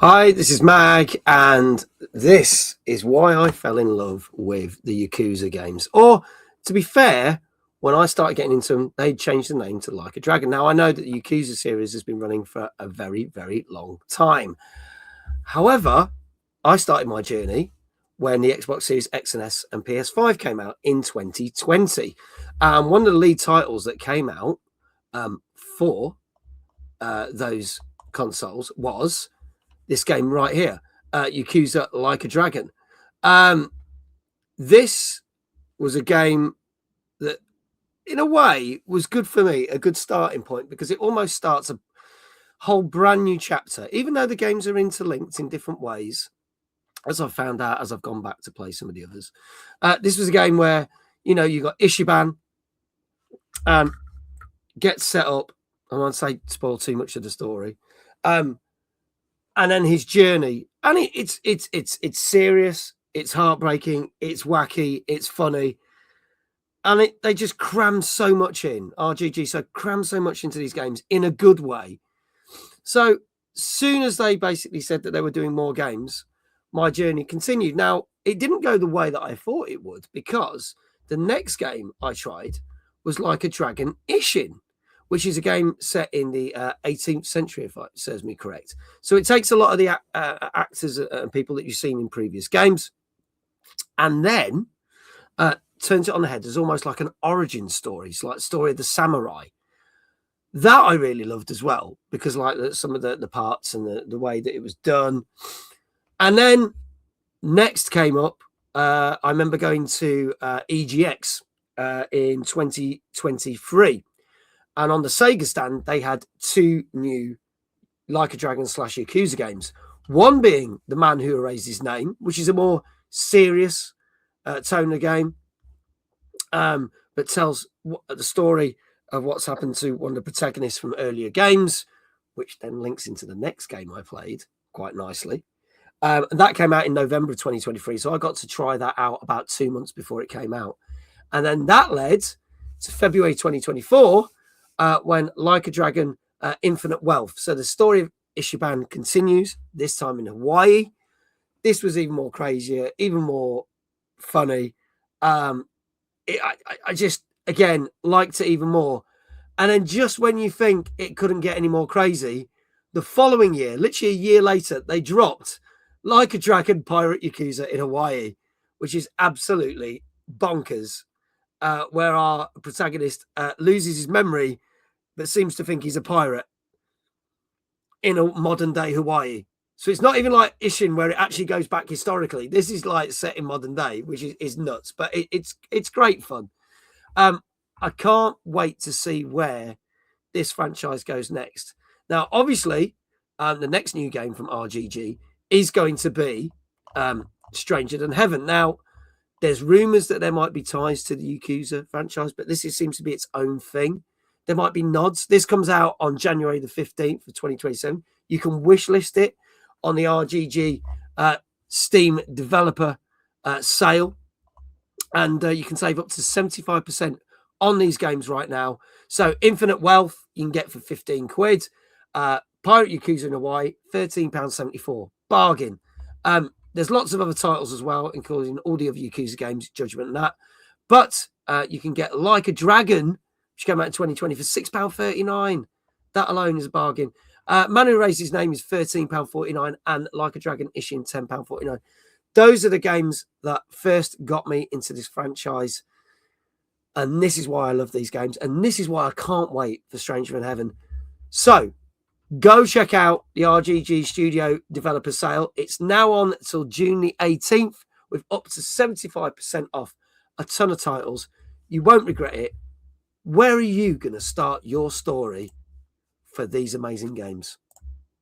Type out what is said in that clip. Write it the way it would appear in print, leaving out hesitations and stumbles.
Hi, this is Mag, and this is why I fell in love with the Yakuza games. Or, to be fair, when I started getting into them, they changed the name to Like a Dragon. Now, I know that the Yakuza series has been running for a very, very long time. However, I started my journey when the Xbox Series X and S and PS5 came out in 2020. One of the lead titles that came out for those consoles was this game right here, Yakuza Like a Dragon. This was a game that, in a way, was good for me, a good starting point, because it almost starts a whole brand new chapter, even though the games are interlinked in different ways, as I've found out as I've gone back to play some of the others. This was a game where, you got Ichiban gets set up. I won't say spoil too much of the story. And then his journey, and it's serious, it's heartbreaking, it's wacky, it's funny, and they just cram so much in. RGG cram so much into these games in a good way. So soon as they basically said that they were doing more games, my journey continued. Now, it didn't go the way that I thought it would, because the next game I tried was Like a Dragon Ishin, which is a game set in the 18th century, if it serves me correct. So it takes a lot of the actors and people that you've seen in previous games, and then turns it on the head. There's almost like an origin story. It's like the story of the samurai. That I really loved as well, because like some of the parts and the way that it was done. And then next came up, I remember going to EGX in 2023. And on the Sega stand, they had two new Like a Dragon / Yakuza games. One being The Man Who Erased His Name, which is a more serious tone of game, but tells the story of what's happened to one of the protagonists from earlier games, which then links into the next game I played quite nicely. And that came out in November of 2023. So I got to try that out about 2 months before it came out. And then that led to February 2024, when Like a Dragon Infinite Wealth. So the story of Ichiban continues, this time in Hawaii. This was even more crazier, even more funny. I just, again, liked it even more. And then just when you think it couldn't get any more crazy, the following year, literally a year later, they dropped Like a Dragon Pirate Yakuza in Hawaii, which is absolutely bonkers, where our protagonist loses his memory but seems to think he's a pirate in a modern day Hawaii. So it's not even like Ishin, where it actually goes back historically. This is like set in modern day, which is nuts, but it's great fun. I can't wait to see where this franchise goes next. Now, obviously, the next new game from RGG is going to be Stranger Than Heaven. Now, there's rumors that there might be ties to the Yakuza franchise, but this seems to be its own thing. There might be nods. This comes out on January the 15th of 2027. You can wishlist it on the RGG Steam Developer Sale. And you can save up to 75% on these games right now. So Infinite Wealth, you can get for 15 quid. Pirate Yakuza in Hawaii, £13.74. Bargain. There's lots of other titles as well, including all the other Yakuza games, Judgment and that. But you can get Like a Dragon, which came out in 2020 for £6.39. That alone is a bargain. Man Who Erased His Name is £13.49, and Like a Dragon Ishin, £10.49. Those are the games that first got me into this franchise. And this is why I love these games. And this is why I can't wait for Stranger Than Heaven. So go check out the RGG Studio Developer Sale. It's now on until June the 18th with up to 75% off a ton of titles. You won't regret it. Where are you going to start your story for these amazing games?